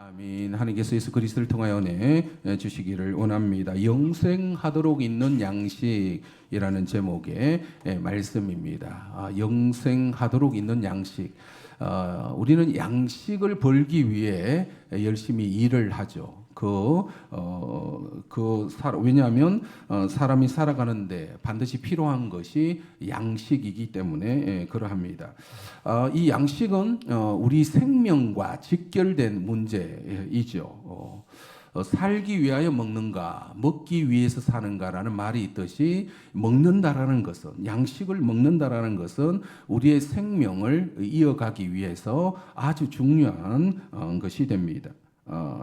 아멘. 하나님께서 예수 그리스도를 통하여 은혜 주시기를 원합니다. 영생하도록 있는 양식이라는 제목의 말씀입니다. 영생하도록 있는 양식. 우리는 양식을 벌기 위해 열심히 일을 하죠. 왜냐하면 사람이 살아가는데 반드시 필요한 것이 양식이기 때문에 그러합니다. 이 양식은 우리 생명과 직결된 문제이죠. 살기 위하여 먹는가, 먹기 위해서 사는가라는 말이 있듯이 먹는다라는 것은, 양식을 먹는다라는 것은 우리의 생명을 이어가기 위해서 아주 중요한 것이 됩니다.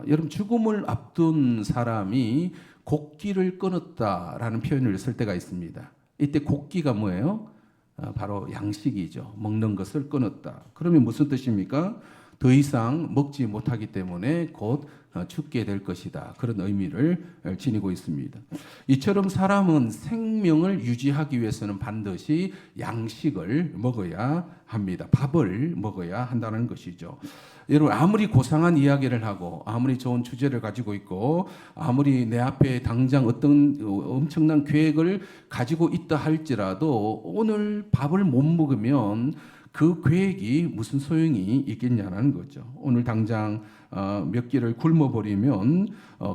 여러분, 죽음을 앞둔 사람이 곡기를 끊었다라는 표현을 쓸 때가 있습니다. 이때 곡기가 뭐예요? 바로 양식이죠. 먹는 것을 끊었다. 그러면 무슨 뜻입니까? 더 이상 먹지 못하기 때문에 곧 죽게 될 것이다. 그런 의미를 지니고 있습니다. 이처럼 사람은 생명을 유지하기 위해서는 반드시 양식을 먹어야 합니다. 밥을 먹어야 한다는 것이죠. 여러분, 아무리 고상한 이야기를 하고 아무리 좋은 주제를 가지고 있고 아무리 내 앞에 당장 어떤 엄청난 계획을 가지고 있다 할지라도 오늘 밥을 못 먹으면 그 계획이 무슨 소용이 있겠냐는 거죠. 오늘 당장 몇 끼를 굶어버리면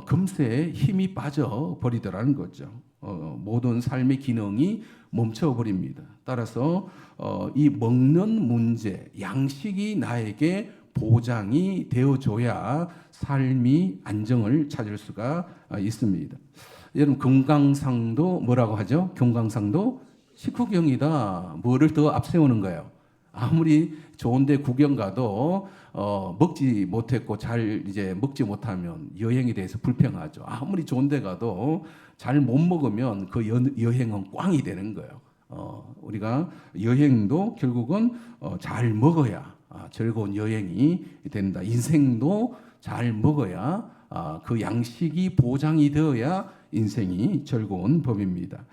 금세 힘이 빠져버리더라는 거죠. 모든 삶의 기능이 멈춰버립니다. 따라서 이 먹는 문제, 양식이 나에게 보장이 되어줘야 삶이 안정을 찾을 수가 있습니다. 여러분, 금강산도 뭐라고 하죠? 금강산도 식후경이다. 뭐를 더 앞세우는 거예요? 아무리 좋은데 구경 가도 먹지 못했고 잘 이제 먹지 못하면 여행에 대해서 불평하죠. 아무리 좋은데 가도 잘 못 먹으면 그 여행은 꽝이 되는 거예요. 우리가 여행도 결국은 잘 먹어야 즐거운 여행이 된다. 인생도 잘 먹어야 그 양식이 보장이 되어야 인생이 즐거운 법입니다.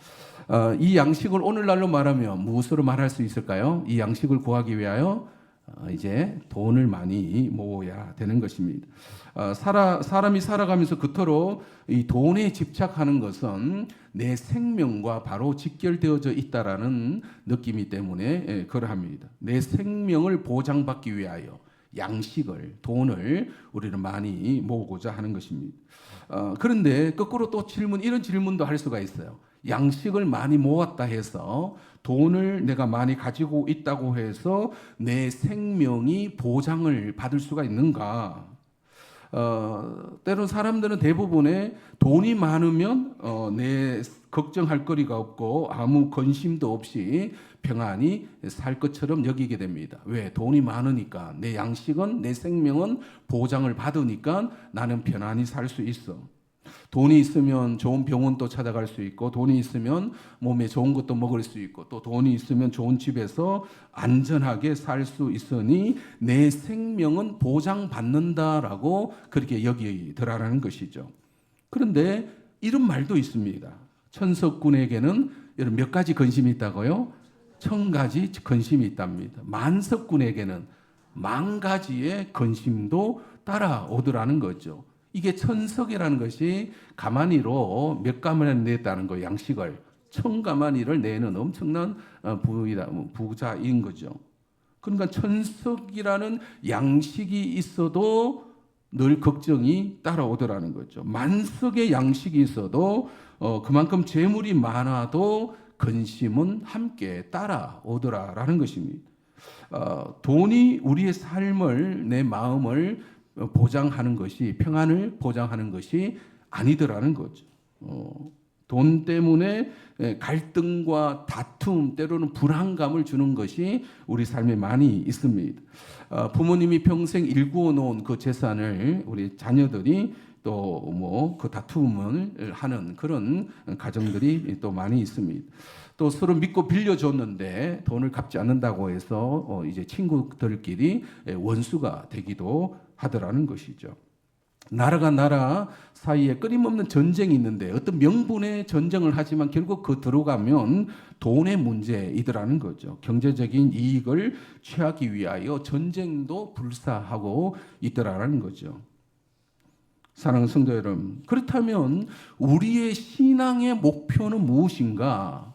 이 양식을 오늘날로 말하면 무엇으로 말할 수 있을까요? 이 양식을 구하기 위하여 이제 돈을 많이 모아야 되는 것입니다. 사람이 살아가면서 그토록 이 돈에 집착하는 것은 내 생명과 바로 직결되어져 있다라는 느낌이 때문에 그러합니다. 내 생명을 보장받기 위하여 양식을, 돈을 우리는 많이 모으고자 하는 것입니다. 그런데 거꾸로 또 이런 질문도 할 수가 있어요. 양식을 많이 모았다 해서 돈을 내가 많이 가지고 있다고 해서 내 생명이 보장을 받을 수가 있는가? 때론 사람들은 대부분의 돈이 많으면 내 걱정할 거리가 없고 아무 근심도 없이 평안히 살 것처럼 여기게 됩니다. 왜? 돈이 많으니까 내 양식은, 내 생명은 보장을 받으니까 나는 편안히 살 수 있어. 돈이 있으면 좋은 병원도 찾아갈 수 있고, 돈이 있으면 몸에 좋은 것도 먹을 수 있고, 또 돈이 있으면 좋은 집에서 안전하게 살 수 있으니 내 생명은 보장받는다라고 그렇게 여기더라라는 것이죠. 그런데 이런 말도 있습니다. 천석군에게는 몇 가지 근심이 있다고요? 1000가지 근심이 있답니다. 만석군에게는 10,000가지의 근심도 따라오더라는 거죠. 이게 천석이라는 것이 가마니로 몇 가마니를 냈다는 거예요. 양식을 1000가마니를 내는 엄청난 부자인 거죠. 그러니까 천석이라는 양식이 있어도 늘 걱정이 따라오더라는 거죠. 만석의 양식이 있어도 그만큼 재물이 많아도 근심은 함께 따라오더라라는 것입니다. 돈이 우리의 삶을, 내 마음을 보장하는 것이, 평안을 보장하는 것이 아니더라는 거죠. 돈 때문에 갈등과 다툼, 때로는 불안감을 주는 것이 우리 삶에 많이 있습니다. 부모님이 평생 일구어 놓은 그 재산을 우리 자녀들이 또 뭐 그 다툼을 하는 그런 가정들이 또 많이 있습니다. 또 서로 믿고 빌려줬는데 돈을 갚지 않는다고 해서 이제 친구들끼리 원수가 되기도 하더라는 것이죠. 나라가 나라 사이에 끊임없는 전쟁이 있는데 어떤 명분의 전쟁을 하지만 결국 그 들어가면 돈의 문제이더라는 거죠. 경제적인 이익을 취하기 위하여 전쟁도 불사하고 있더라는 거죠. 사랑하는 성도 여러분, 그렇다면 우리의 신앙의 목표는 무엇인가?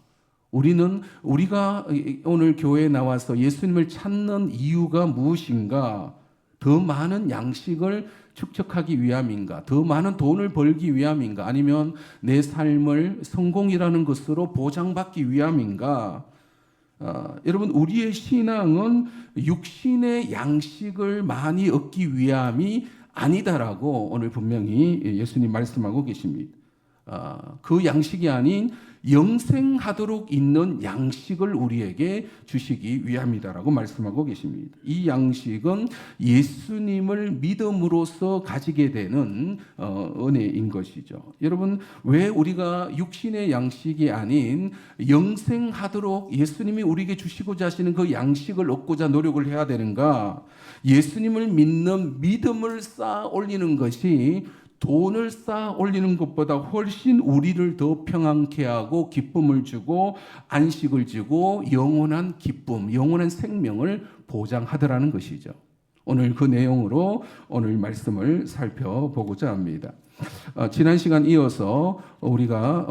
우리가 오늘 교회에 나와서 예수님을 찾는 이유가 무엇인가? 더 많은 양식을 축적하기 위함인가? 더 많은 돈을 벌기 위함인가? 아니면 내 삶을 성공이라는 것으로 보장받기 위함인가? 여러분, 우리의 신앙은 육신의 양식을 많이 얻기 위함이 아니다라고 오늘 분명히 예수님 말씀하고 계십니다. 그 양식이 아닌 영생하도록 있는 양식을 우리에게 주시기 위함이다라고 말씀하고 계십니다. 이 양식은 예수님을 믿음으로써 가지게 되는 은혜인 것이죠. 여러분, 왜 우리가 육신의 양식이 아닌 영생하도록 예수님이 우리에게 주시고자 하시는 그 양식을 얻고자 노력을 해야 되는가? 예수님을 믿는 믿음을 쌓아 올리는 것이 돈을 쌓아 올리는 것보다 훨씬 우리를 더 평안케 하고 기쁨을 주고 안식을 주고 영원한 기쁨, 영원한 생명을 보장하더라는 것이죠. 오늘 그 내용으로 오늘 말씀을 살펴보고자 합니다. 지난 시간 이어서 우리가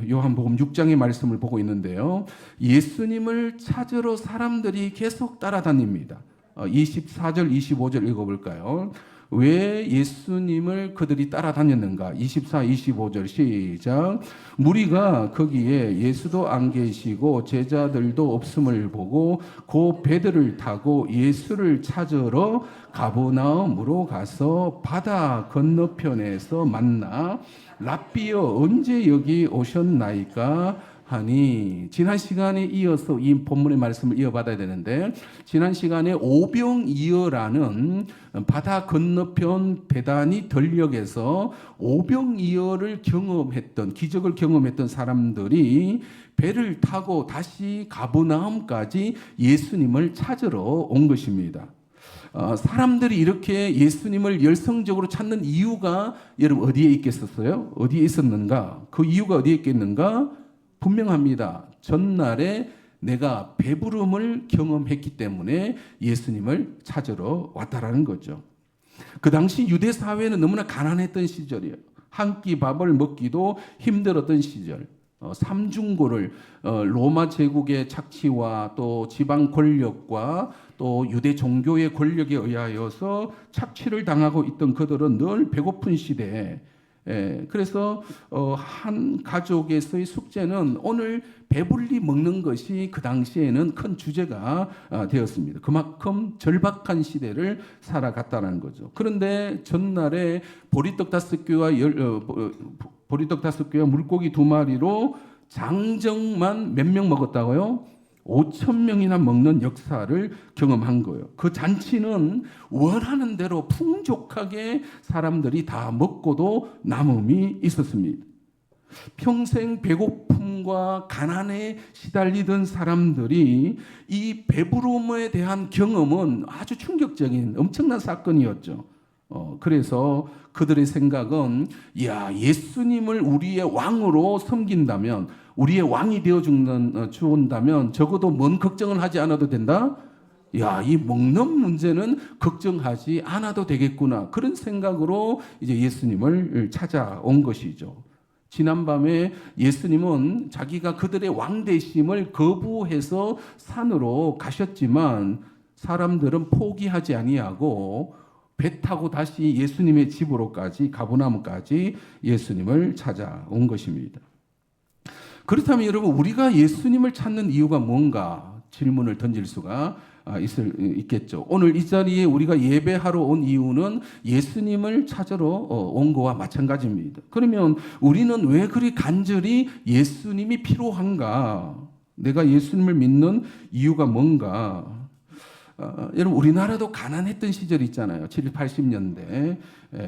요한복음 6장의 말씀을 보고 있는데요. 예수님을 찾으러 사람들이 계속 따라다닙니다. 24절, 25절 읽어볼까요? 왜 예수님을 그들이 따라다녔는가? 24, 25절 시작. 무리가 거기에 예수도 안 계시고 제자들도 없음을 보고 그 배들을 타고 예수를 찾으러 가버나움으로 가서 바다 건너편에서 만나 랍비여 언제 여기 오셨나이까 하니, 지난 시간에 이어서 이 본문의 말씀을 이어받아야 되는데, 지난 시간에 오병이어라는 바다 건너편 베다니 들녘에서 오병이어를 경험했던, 기적을 경험했던 사람들이 배를 타고 다시 가버나움까지 예수님을 찾으러 온 것입니다. 사람들이 이렇게 예수님을 열성적으로 찾는 이유가 여러분 어디에 있겠었어요? 어디에 있었는가? 그 이유가 어디에 있겠는가? 분명합니다. 전날에 내가 배부름을 경험했기 때문에 예수님을 찾으러 왔다라는 거죠. 그 당시 유대 사회는 너무나 가난했던 시절이에요. 한 끼 밥을 먹기도 힘들었던 시절. 삼중고를 로마 제국의 착취와 또 지방 권력과 또 유대 종교의 권력에 의하여서 착취를 당하고 있던 그들은 늘 배고픈 시대에, 그래서 한 가족에서의 숙제는 오늘 배불리 먹는 것이 그 당시에는 큰 주제가 되었습니다. 그만큼 절박한 시대를 살아갔다는 거죠. 그런데 전날에 보리떡 5개와 물고기 2마리로 장정만 몇 명 먹었다고요? 5,000명이나 먹는 역사를 경험한 거예요. 그 잔치는 원하는 대로 풍족하게 사람들이 다 먹고도 남음이 있었습니다. 평생 배고픔과 가난에 시달리던 사람들이 이 배부름에 대한 경험은 아주 충격적인 엄청난 사건이었죠. 그래서 그들의 생각은, 야, 예수님을 우리의 왕으로 섬긴다면, 우리의 왕이 되어 주온다면 적어도 뭔 걱정을 하지 않아도 된다? 야, 이 먹는 문제는 걱정하지 않아도 되겠구나. 그런 생각으로 이제 예수님을 찾아온 것이죠. 지난밤에 예수님은 자기가 그들의 왕되심을 거부해서 산으로 가셨지만 사람들은 포기하지 아니하고 배 타고 다시 예수님의 집으로까지, 가버나움까지 예수님을 찾아온 것입니다. 그렇다면 여러분, 우리가 예수님을 찾는 이유가 뭔가 질문을 던질 수가 있겠죠. 오늘 이 자리에 우리가 예배하러 온 이유는 예수님을 찾으러 온 거와 마찬가지입니다. 그러면 우리는 왜 그리 간절히 예수님이 필요한가? 내가 예수님을 믿는 이유가 뭔가? 여러분, 우리나라도 가난했던 시절이 있잖아요. 70, 80년대.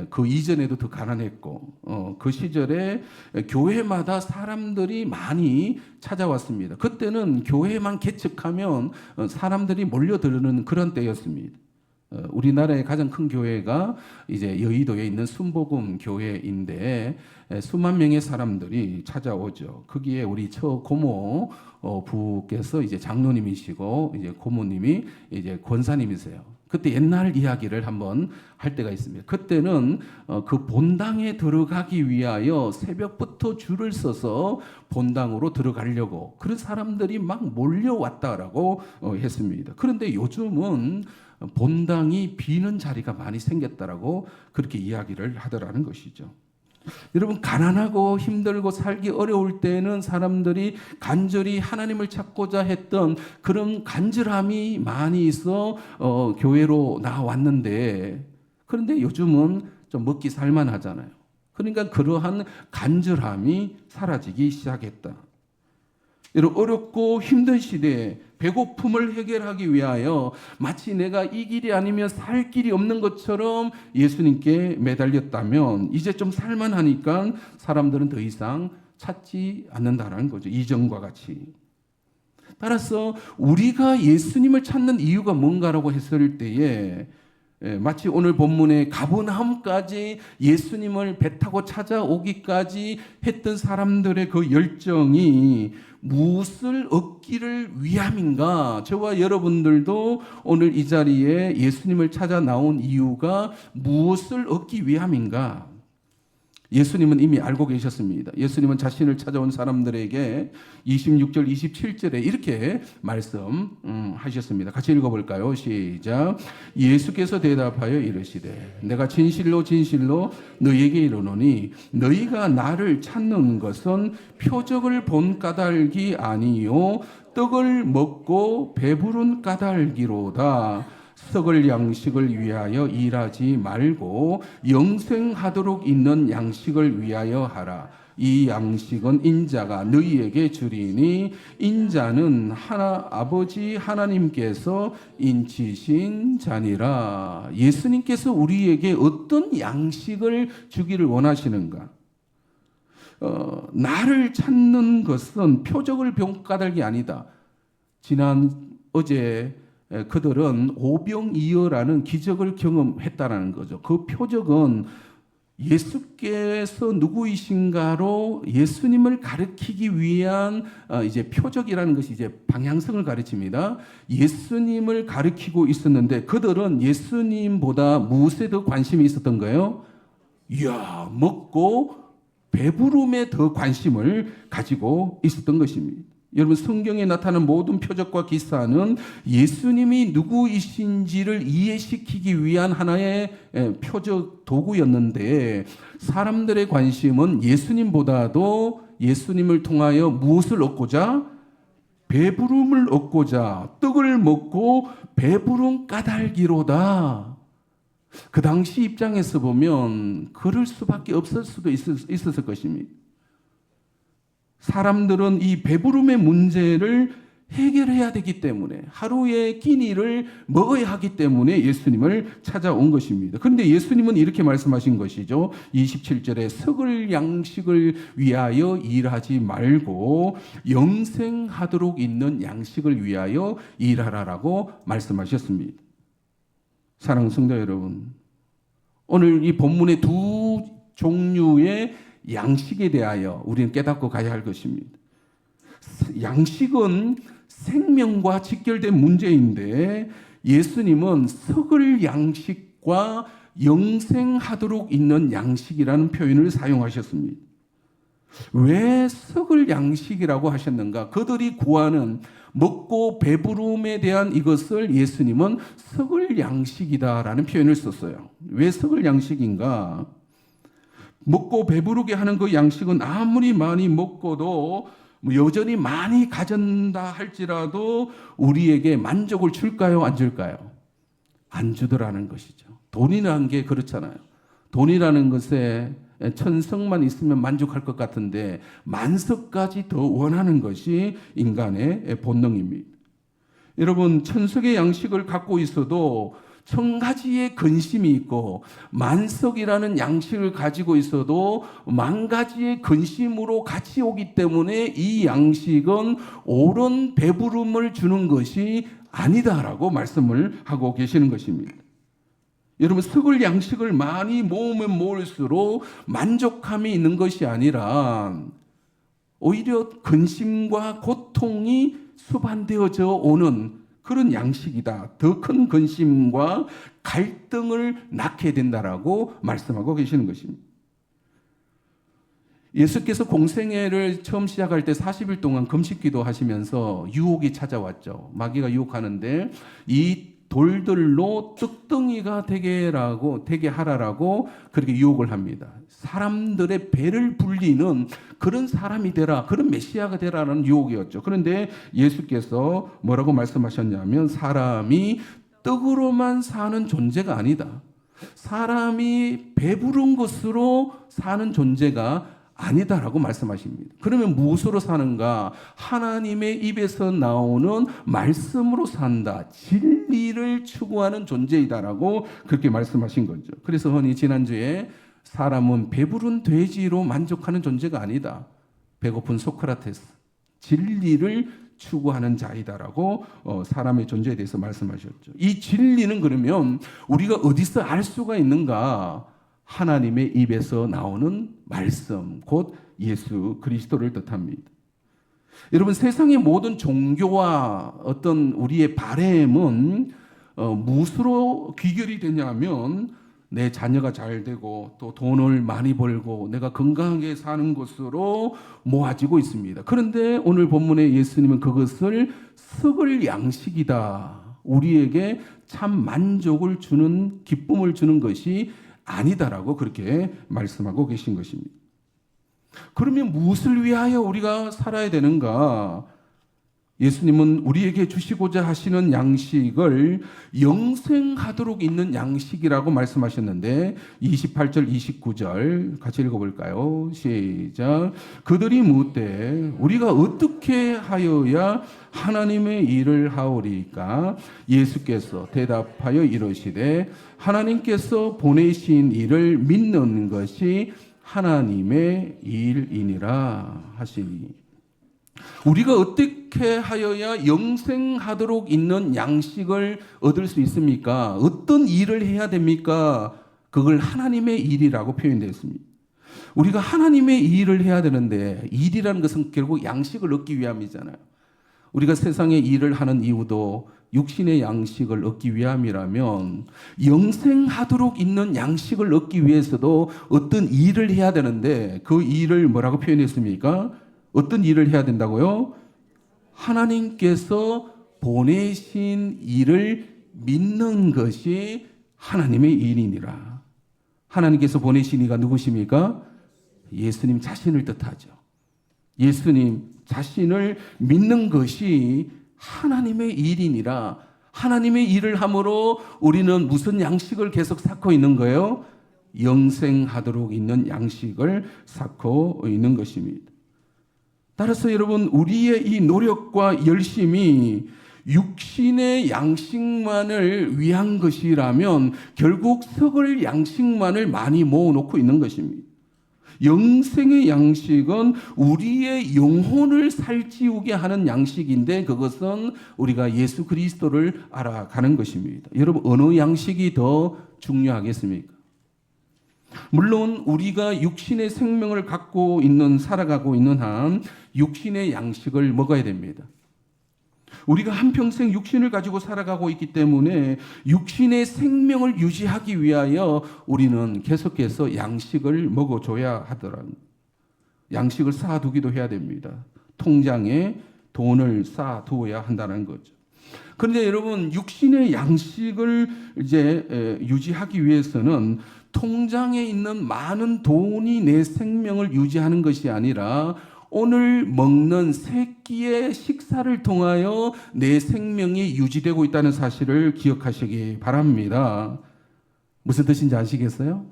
그 이전에도 더 가난했고, 그 시절에 교회마다 사람들이 많이 찾아왔습니다. 그때는 교회만 개척하면 사람들이 몰려드는 그런 때였습니다. 우리나라의 가장 큰 교회가 이제 여의도에 있는 순복음 교회인데 수만 명의 사람들이 찾아오죠. 거기에 우리 처 고모 부께서 이제 장로님이시고 이제 고모님이 이제 권사님이세요. 그때 옛날 이야기를 한번 할 때가 있습니다. 그때는 그 본당에 들어가기 위하여 새벽부터 줄을 서서 본당으로 들어가려고 그런 사람들이 막 몰려왔다라고 했습니다. 그런데 요즘은 본당이 비는 자리가 많이 생겼다라고 그렇게 이야기를 하더라는 것이죠. 여러분, 가난하고 힘들고 살기 어려울 때는 사람들이 간절히 하나님을 찾고자 했던 그런 간절함이 많이 있어 교회로 나왔는데, 그런데 요즘은 좀 먹기 살만하잖아요. 그러니까 그러한 간절함이 사라지기 시작했다. 이런 어렵고 힘든 시대에 배고픔을 해결하기 위하여 마치 내가 이 길이 아니면 살 길이 없는 것처럼 예수님께 매달렸다면 이제 좀 살만하니까 사람들은 더 이상 찾지 않는다라는 거죠. 이전과 같이. 따라서 우리가 예수님을 찾는 이유가 뭔가라고 했을 때에 마치 오늘 본문에 가버나움까지 예수님을 배 타고 찾아오기까지 했던 사람들의 그 열정이 무엇을 얻기를 위함인가? 저와 여러분들도 오늘 이 자리에 예수님을 찾아 나온 이유가 무엇을 얻기 위함인가? 예수님은 이미 알고 계셨습니다. 예수님은 자신을 찾아온 사람들에게 26절, 27절에 이렇게 말씀하셨습니다. 같이 읽어볼까요? 시작. 예수께서 대답하여 이르시되 내가 진실로 진실로 너희에게 이르노니 너희가 나를 찾는 것은 표적을 본 까닭이 아니요 떡을 먹고 배부른 까닭이로다. 썩을 양식을 위하여 일하지 말고 영생하도록 있는 양식을 위하여 하라. 이 양식은 인자가 너희에게 주리니 인자는 아버지 하나님께서 인치신 자니라. 예수님께서 우리에게 어떤 양식을 주기를 원하시는가? 나를 찾는 것은 표적을 본 까닭이 아니다. 어제 그들은 오병이어라는 기적을 경험했다라는 거죠. 그 표적은 예수께서 누구이신가로 예수님을 가리키기 위한 이제 표적이라는 것이 이제 방향성을 가르칩니다. 예수님을 가리키고 있었는데 그들은 예수님보다 무엇에 더 관심이 있었던 거예요? 이야, 먹고 배부름에 더 관심을 가지고 있었던 것입니다. 여러분, 성경에 나타나는 모든 표적과 기사는 예수님이 누구이신지를 이해시키기 위한 하나의 표적 도구였는데 사람들의 관심은 예수님보다도 예수님을 통하여 무엇을 얻고자? 배부름을 얻고자 떡을 먹고 배부른 까닭이로다. 그 당시 입장에서 보면 그럴 수밖에 없을 수도 있었을 것입니다. 사람들은 이 배부름의 문제를 해결해야 되기 때문에 하루의 끼니를 먹어야 하기 때문에 예수님을 찾아온 것입니다. 그런데 예수님은 이렇게 말씀하신 것이죠. 27절에 썩을 양식을 위하여 일하지 말고 영생하도록 있는 양식을 위하여 일하라라고 말씀하셨습니다. 사랑하는 성도 여러분, 오늘 이 본문의 두 종류의 양식에 대하여 우리는 깨닫고 가야 할 것입니다. 양식은 생명과 직결된 문제인데 예수님은 썩을 양식과 영생하도록 있는 양식이라는 표현을 사용하셨습니다. 왜 썩을 양식이라고 하셨는가? 그들이 구하는 먹고 배부름에 대한 이것을 예수님은 썩을 양식이다라는 표현을 썼어요. 왜 썩을 양식인가? 먹고 배부르게 하는 그 양식은 아무리 많이 먹고도 여전히 많이 가진다 할지라도 우리에게 만족을 줄까요? 안 줄까요? 안 주더라는 것이죠. 돈이라는 게 그렇잖아요. 돈이라는 것에 천석만 있으면 만족할 것 같은데 만석까지 더 원하는 것이 인간의 본능입니다. 여러분, 천석의 양식을 갖고 있어도 1000가지의 근심이 있고 만석이라는 양식을 가지고 있어도 10,000가지의 근심으로 같이 오기 때문에 이 양식은 옳은 배부름을 주는 것이 아니다라고 말씀을 하고 계시는 것입니다. 여러분, 썩을 양식을 많이 모으면 모을수록 만족감이 있는 것이 아니라 오히려 근심과 고통이 수반되어져 오는 그런 양식이다. 더 큰 근심과 갈등을 낳게 된다라고 말씀하고 계시는 것입니다. 예수께서 공생애를 처음 시작할 때 40일 동안 금식기도 하시면서 유혹이 찾아왔죠. 마귀가 유혹하는데 이 돌들로 떡덩이가 되게 하라라고 그렇게 유혹을 합니다. 사람들의 배를 불리는 그런 사람이 되라, 그런 메시아가 되라는 유혹이었죠. 그런데 예수께서 뭐라고 말씀하셨냐면 사람이 떡으로만 사는 존재가 아니다. 사람이 배부른 것으로 사는 존재가 아니다라고 말씀하십니다. 그러면 무엇으로 사는가? 하나님의 입에서 나오는 말씀으로 산다. 진리를 추구하는 존재이다라고 그렇게 말씀하신 거죠. 그래서 흔히 지난주에 사람은 배부른 돼지로 만족하는 존재가 아니다. 배고픈 소크라테스. 진리를 추구하는 자이다라고 사람의 존재에 대해서 말씀하셨죠. 이 진리는 그러면 우리가 어디서 알 수가 있는가? 하나님의 입에서 나오는 말씀, 곧 예수 그리스도를 뜻합니다. 여러분, 세상의 모든 종교와 어떤 우리의 바램은 무엇으로 귀결이 되냐면 내 자녀가 잘 되고 또 돈을 많이 벌고 내가 건강하게 사는 것으로 모아지고 있습니다. 그런데 오늘 본문에 예수님은 그것을 썩을 양식이다. 우리에게 참 만족을 주는, 기쁨을 주는 것이 아니다라고 그렇게 말씀하고 계신 것입니다. 그러면 무엇을 위하여 우리가 살아야 되는가? 예수님은 우리에게 주시고자 하시는 양식을 영생하도록 있는 양식이라고 말씀하셨는데 28절 29절 같이 읽어볼까요? 시작. 그들이 묻되 우리가 어떻게 하여야 하나님의 일을 하오리까? 예수께서 대답하여 이르시되 하나님께서 보내신 이를 믿는 것이 하나님의 일이니라 하시니. 우리가 어떻게 하여야 영생하도록 있는 양식을 얻을 수 있습니까? 어떤 일을 해야 됩니까? 그걸 하나님의 일이라고 표현되어 있습니다. 우리가 하나님의 일을 해야 되는데 일이라는 것은 결국 양식을 얻기 위함이잖아요. 우리가 세상에 일을 하는 이유도 육신의 양식을 얻기 위함이라면 영생하도록 있는 양식을 얻기 위해서도 어떤 일을 해야 되는데 그 일을 뭐라고 표현했습니까? 어떤 일을 해야 된다고요? 하나님께서 보내신 일을 믿는 것이 하나님의 일이니라. 하나님께서 보내신 이가 누구십니까? 예수님 자신을 뜻하죠. 예수님 자신을 믿는 것이 하나님의 일이니라. 하나님의 일을 함으로 우리는 무슨 양식을 계속 쌓고 있는 거예요? 영생하도록 있는 양식을 쌓고 있는 것입니다. 따라서 여러분, 우리의 이 노력과 열심이 육신의 양식만을 위한 것이라면 결국 썩을 양식만을 많이 모아놓고 있는 것입니다. 영생의 양식은 우리의 영혼을 살찌우게 하는 양식인데 그것은 우리가 예수 그리스도를 알아가는 것입니다. 여러분, 어느 양식이 더 중요하겠습니까? 물론 우리가 육신의 생명을 갖고 있는, 살아가고 있는 한 육신의 양식을 먹어야 됩니다. 우리가 한평생 육신을 가지고 살아가고 있기 때문에 육신의 생명을 유지하기 위하여 우리는 계속해서 양식을 먹어줘야 하더라고요. 양식을 쌓아두기도 해야 됩니다. 통장에 돈을 쌓아두어야 한다는 거죠. 그런데 여러분, 육신의 양식을 이제 유지하기 위해서는 통장에 있는 많은 돈이 내 생명을 유지하는 것이 아니라 오늘 먹는 세 끼의 식사를 통하여 내 생명이 유지되고 있다는 사실을 기억하시기 바랍니다. 무슨 뜻인지 아시겠어요?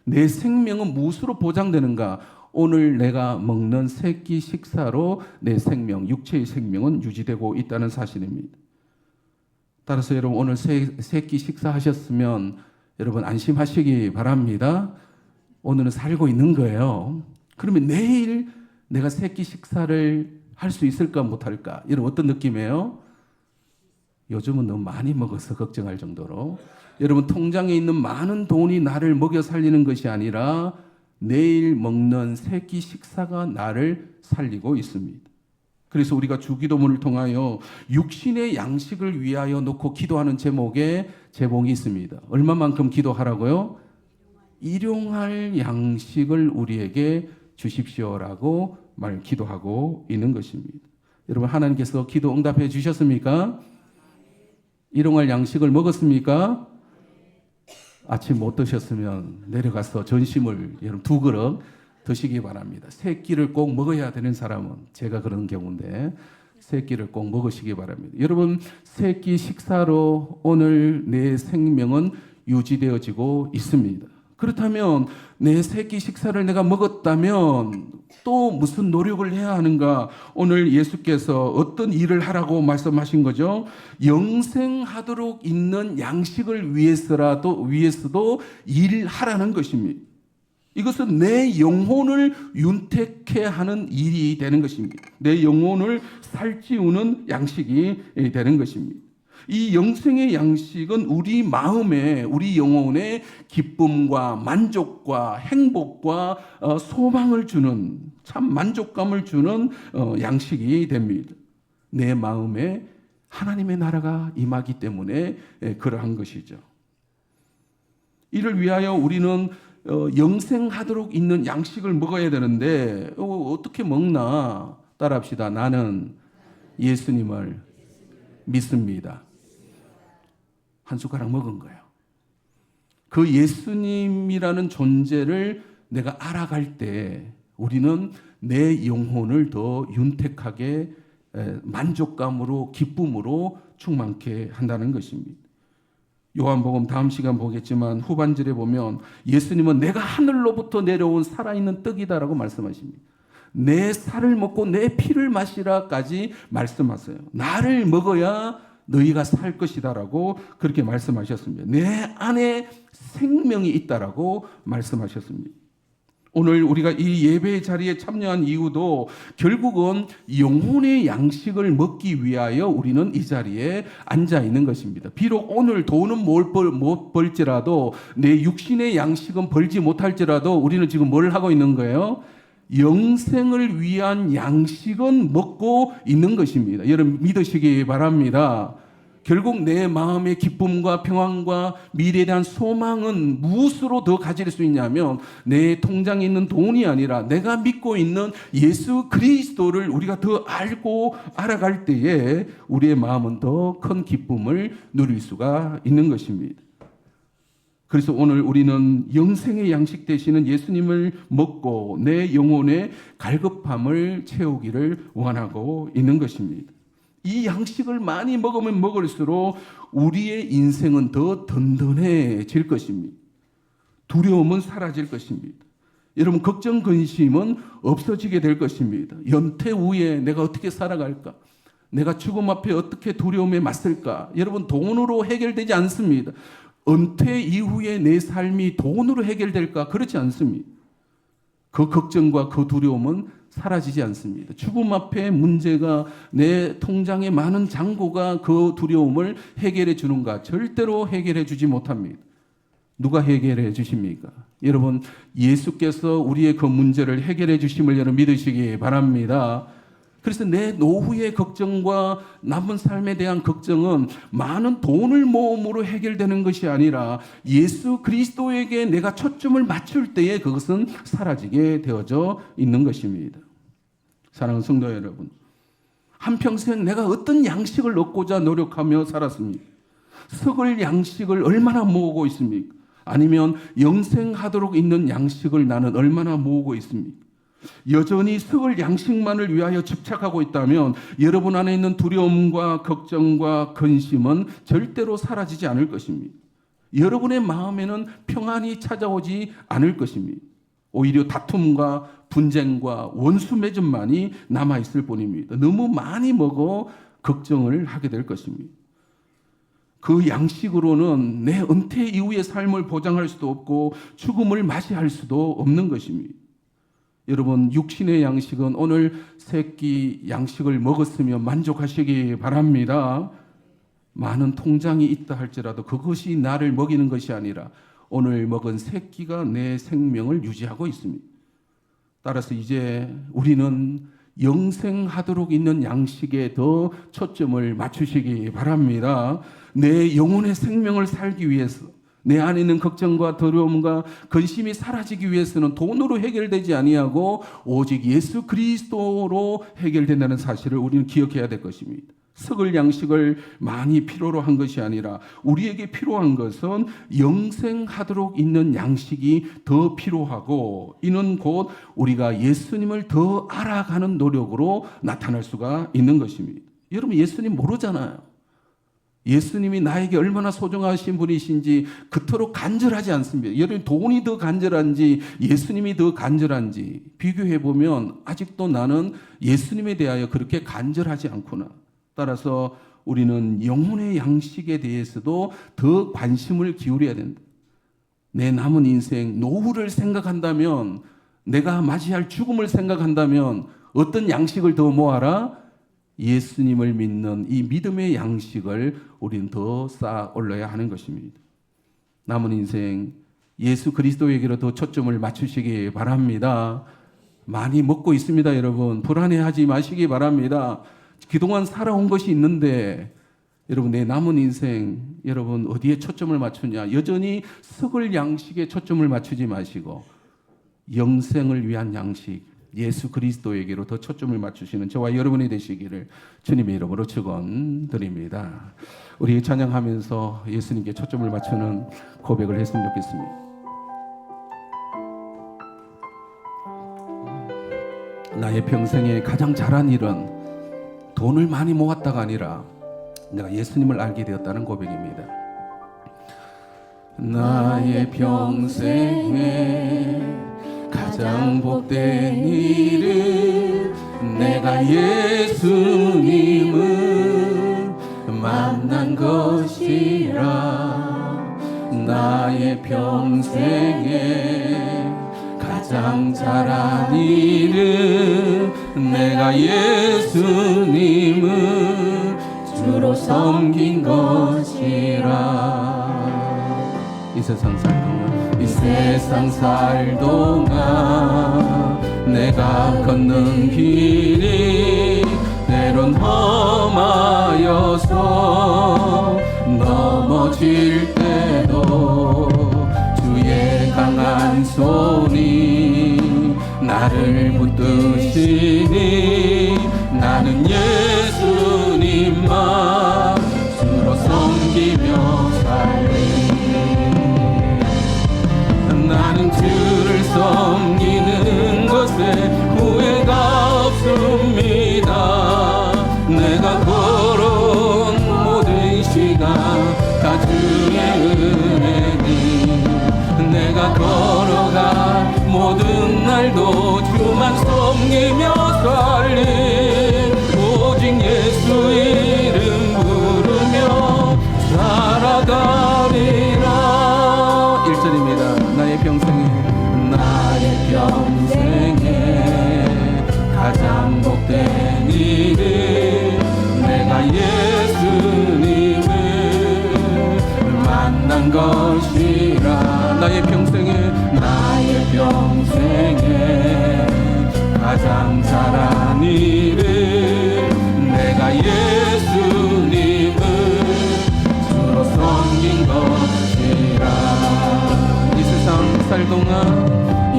내 생명은 무엇으로 보장되는가? 오늘 내가 먹는 세 끼 식사로 내 생명, 육체의 생명은 유지되고 있다는 사실입니다. 따라서 여러분, 오늘 세 끼 식사하셨으면 여러분 안심하시기 바랍니다. 오늘은 살고 있는 거예요. 그러면 내일 내가 세 끼 식사를 할 수 있을까 못할까? 여러분 어떤 느낌이에요? 요즘은 너무 많이 먹어서 걱정할 정도로. 여러분, 통장에 있는 많은 돈이 나를 먹여 살리는 것이 아니라 내일 먹는 세 끼 식사가 나를 살리고 있습니다. 그래서 우리가 주기도문을 통하여 육신의 양식을 위하여 놓고 기도하는 제목에 제목이 있습니다. 얼마만큼 기도하라고요? 일용할 양식을 우리에게 주십시오라고 기도하고 있는 것입니다. 여러분, 하나님께서 기도 응답해 주셨습니까? 일용할 양식을 먹었습니까? 아침 못 드셨으면 내려가서 전심을 여러분 2그릇 드시기 바랍니다. 세 끼를 꼭 먹어야 되는 사람은 제가 그런 경우인데 세 끼를 꼭 먹으시기 바랍니다. 여러분, 세 끼 식사로 오늘 내 생명은 유지되어지고 있습니다. 그렇다면 내 세 끼 식사를 내가 먹었다면 또 무슨 노력을 해야 하는가? 오늘 예수께서 어떤 일을 하라고 말씀하신 거죠? 영생하도록 있는 양식을 위해서도 일하라는 것입니다. 이것은 내 영혼을 윤택해 하는 일이 되는 것입니다. 내 영혼을 살찌우는 양식이 되는 것입니다. 이 영생의 양식은 우리 마음에, 우리 영혼에 기쁨과 만족과 행복과 소망을 주는, 참 만족감을 주는 양식이 됩니다. 내 마음에 하나님의 나라가 임하기 때문에 그러한 것이죠. 이를 위하여 우리는 영생하도록 있는 양식을 먹어야 되는데 어떻게 먹나? 따라합시다. 나는 예수님을 믿습니다. 한 숟가락 먹은 거예요. 그 예수님이라는 존재를 내가 알아갈 때 우리는 내 영혼을 더 윤택하게 만족감으로 기쁨으로 충만케 한다는 것입니다. 요한복음 다음 시간 보겠지만 후반절에 보면 예수님은 내가 하늘로부터 내려온 살아있는 떡이다라고 말씀하십니다. 내 살을 먹고 내 피를 마시라까지 말씀하세요. 나를 먹어야 너희가 살 것이다라고 그렇게 말씀하셨습니다. 내 안에 생명이 있다라고 말씀하셨습니다. 오늘 우리가 이 예배의 자리에 참여한 이유도 결국은 영혼의 양식을 먹기 위하여 우리는 이 자리에 앉아 있는 것입니다. 비록 오늘 돈은 못 벌지라도 내 육신의 양식은 벌지 못할지라도 우리는 지금 뭘 하고 있는 거예요? 영생을 위한 양식은 먹고 있는 것입니다. 여러분 믿으시기 바랍니다. 결국 내 마음의 기쁨과 평안과 미래에 대한 소망은 무엇으로 더 가질 수 있냐면 내 통장에 있는 돈이 아니라 내가 믿고 있는 예수 그리스도를 우리가 더 알고 알아갈 때에 우리의 마음은 더 큰 기쁨을 누릴 수가 있는 것입니다. 그래서 오늘 우리는 영생의 양식 되시는 예수님을 먹고 내 영혼의 갈급함을 채우기를 원하고 있는 것입니다. 이 양식을 많이 먹으면 먹을수록 우리의 인생은 더 든든해질 것입니다. 두려움은 사라질 것입니다. 여러분 걱정 근심은 없어지게 될 것입니다. 연퇴 후에 내가 어떻게 살아갈까? 내가 죽음 앞에 어떻게 두려움에 맞설까? 여러분 돈으로 해결되지 않습니다. 은퇴 이후에 내 삶이 돈으로 해결될까? 그렇지 않습니다. 그 걱정과 그 두려움은 사라지지 않습니다. 죽음 앞에 문제가 내 통장에 많은 잔고가 그 두려움을 해결해 주는가? 절대로 해결해 주지 못합니다. 누가 해결해 주십니까? 여러분 예수께서 우리의 그 문제를 해결해 주심을 여러분 믿으시기 바랍니다. 그래서 내 노후의 걱정과 남은 삶에 대한 걱정은 많은 돈을 모음으로 해결되는 것이 아니라 예수 그리스도에게 내가 초점을 맞출 때에 그것은 사라지게 되어져 있는 것입니다. 사랑하는 성도 여러분, 한평생 내가 어떤 양식을 얻고자 노력하며 살았습니까? 썩을 양식을 얼마나 모으고 있습니까? 아니면 영생하도록 있는 양식을 나는 얼마나 모으고 있습니까? 여전히 썩을 양식만을 위하여 집착하고 있다면 여러분 안에 있는 두려움과 걱정과 근심은 절대로 사라지지 않을 것입니다. 여러분의 마음에는 평안이 찾아오지 않을 것입니다. 오히려 다툼과 분쟁과 원수 맺음만이 남아있을 뿐입니다. 너무 많이 먹어 걱정을 하게 될 것입니다. 그 양식으로는 내 은퇴 이후의 삶을 보장할 수도 없고 죽음을 맞이할 수도 없는 것입니다. 여러분 육신의 양식은 오늘 세 끼 양식을 먹었으면 만족하시기 바랍니다. 많은 통장이 있다 할지라도 그것이 나를 먹이는 것이 아니라 오늘 먹은 세 끼가 내 생명을 유지하고 있습니다. 따라서 이제 우리는 영생하도록 있는 양식에 더 초점을 맞추시기 바랍니다. 내 영혼의 생명을 살기 위해서, 내 안에 있는 걱정과 두려움과 근심이 사라지기 위해서는 돈으로 해결되지 아니하고 오직 예수 그리스도로 해결된다는 사실을 우리는 기억해야 될 것입니다. 썩을 양식을 많이 필요로 한 것이 아니라 우리에게 필요한 것은 영생하도록 있는 양식이 더 필요하고, 이는 곧 우리가 예수님을 더 알아가는 노력으로 나타날 수가 있는 것입니다. 여러분, 예수님 모르잖아요. 예수님이 나에게 얼마나 소중하신 분이신지 그토록 간절하지 않습니다. 여러분, 돈이 더 간절한지 예수님이 더 간절한지 비교해보면 아직도 나는 예수님에 대하여 그렇게 간절하지 않구나. 따라서 우리는 영혼의 양식에 대해서도 더 관심을 기울여야 된다. 내 남은 인생, 노후를 생각한다면, 내가 맞이할 죽음을 생각한다면 어떤 양식을 더 모아라? 예수님을 믿는 이 믿음의 양식을 우리는 더 쌓아 올려야 하는 것입니다. 남은 인생 예수 그리스도에게로 더 초점을 맞추시기 바랍니다. 많이 먹고 있습니다, 여러분. 불안해하지 마시기 바랍니다. 그동안 살아온 것이 있는데 여러분, 내 남은 인생 여러분 어디에 초점을 맞추냐? 여전히 썩을 양식에 초점을 맞추지 마시고 영생을 위한 양식, 예수 그리스도에게로 더 초점을 맞추시는 저와 여러분이 되시기를 주님의 이름으로 축원드립니다. 우리 찬양하면서 예수님께 초점을 맞추는 고백을 했으면 좋겠습니다. 나의 평생에 가장 잘한 일은 돈을 많이 모았다가 아니라 내가 예수님을 알게 되었다는 고백입니다. 나의 평생에 가장 복된 일은 내가 예수님을 만난 것이라. 나의 평생에 가장 잘한 일은 내가 예수님을 주로 섬긴 것이라. 이 세상 살 동안, 이 세상 살 동안 내가 걷는 길이 때론 험하여서 넘어질 때도 주의 강한 손이 나를 붙드시니 나는 예수님만 주로 섬기며 살리. 나는 주를 섬기는 것에 후회가 없습니다. 내가 걸어온 모든 시간 다 주의 은혜니, 내가 걸어간 모든 날도 주만 섬기며 살리. 오직 예수 이름 부르며 살아가리라. 1절입니다. 나의 평생에 가장 복된 일은 내가 예수님을 만난 것이라. 나의 평생에 가장 잘한 일은 내가 예수님을 주로 섬긴 것이라. 이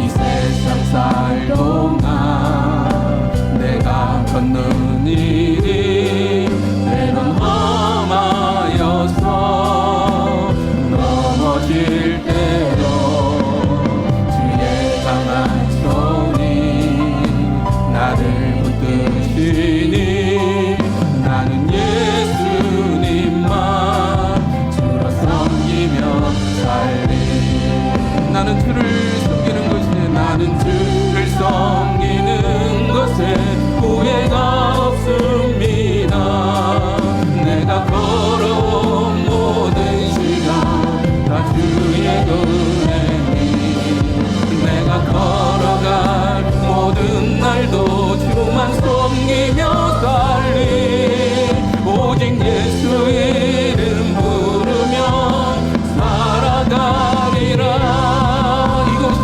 세상 살 동안 내가 걷는 일이 때론 험하여서 넘어질 때도 주의 강한 손이 나를 붙드시니 나는 예수님만 주로 섬기며 살리. 나는 주를 섬기는 것에 후회가 없습니다. 내가 걸어온 모든 시간 다 주의 은혜니, 내가 걸어갈 모든 날도 주만 섬기며 살리. 오직 예수 이름 부르며 살아가리라. 이것이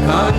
나의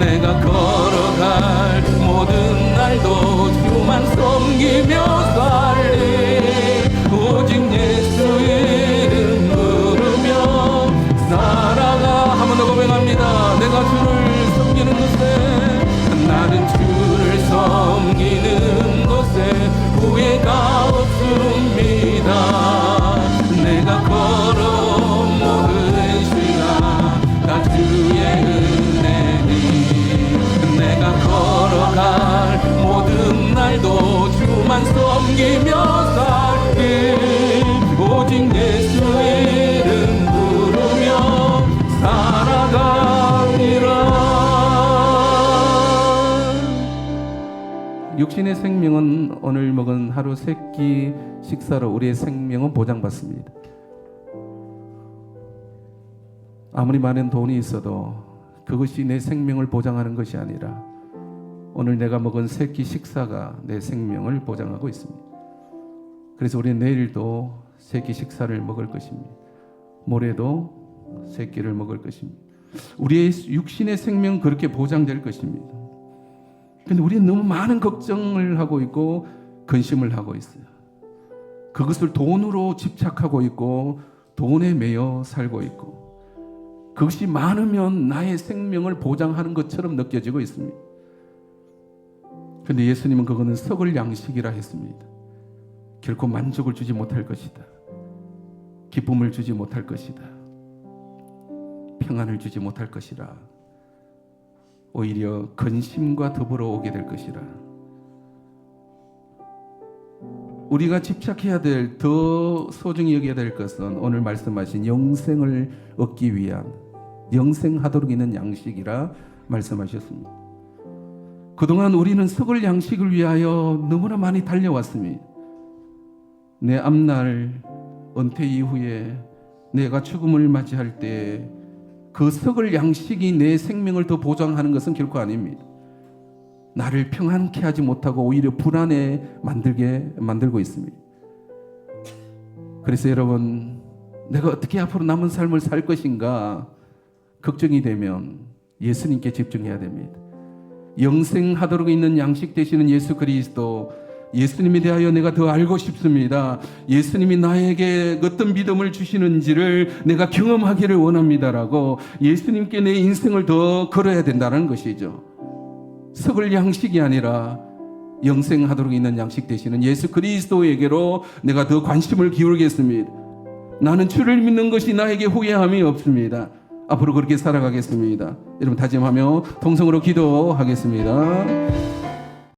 내가 걸어갈 모든 날도 주만 섬기며 살리. 오직 예수의 이름 부르며 살아가. 한 번 더 고백합니다. 내가 주를 섬기는 곳에, 나는 주를 섬기는 곳에 후회가 없습니다. 내가 걸어온 모든 시간 다 주의 은혜니, 내가 걸어갈 모든 날도 주만 섬기며 살기. 오직 예수의 이름 부르며 살아가리라. 육신의 생명은 오늘 먹은 하루 세 끼 식사로 우리의 생명은 보장받습니다. 아무리 많은 돈이 있어도 그것이 내 생명을 보장하는 것이 아니라 오늘 내가 먹은 세 끼 식사가 내 생명을 보장하고 있습니다. 그래서 우리는 내일도 세 끼 식사를 먹을 것입니다. 모레도 세 끼를 먹을 것입니다. 우리의 육신의 생명은 그렇게 보장될 것입니다. 근데 우리는 너무 많은 걱정을 하고 있고 근심을 하고 있어요. 그것을 돈으로 집착하고 있고 돈에 매여 살고 있고, 그것이 많으면 나의 생명을 보장하는 것처럼 느껴지고 있습니다. 그런데 예수님은 그거는 썩을 양식이라 했습니다. 결코 만족을 주지 못할 것이다. 기쁨을 주지 못할 것이다. 평안을 주지 못할 것이라. 오히려 근심과 더불어 오게 될 것이라. 우리가 집착해야 될, 더 소중히 여겨야 될 것은 오늘 말씀하신 영생을 얻기 위한, 영생하도록 있는 양식이라 말씀하셨습니다. 그동안 우리는 썩을 양식을 위하여 너무나 많이 달려왔습니다. 내 앞날 은퇴 이후에 내가 죽음을 맞이할 때 그 썩을 양식이 내 생명을 더 보장하는 것은 결코 아닙니다. 나를 평안케 하지 못하고 오히려 불안에 만들고 있습니다. 그래서 여러분, 내가 어떻게 앞으로 남은 삶을 살 것인가 걱정이 되면 예수님께 집중해야 됩니다. 영생하도록 있는 양식 되시는 예수 그리스도, 예수님에 대하여 내가 더 알고 싶습니다. 예수님이 나에게 어떤 믿음을 주시는지를 내가 경험하기를 원합니다라고 예수님께 내 인생을 더 걸어야 된다는 것이죠. 썩을 양식이 아니라 영생하도록 있는 양식 되시는 예수 그리스도에게로 내가 더 관심을 기울이겠습니다. 나는 주를 믿는 것이 나에게 후회함이 없습니다. 앞으로 그렇게 살아가겠습니다. 여러분 다짐하며 통성으로 기도하겠습니다.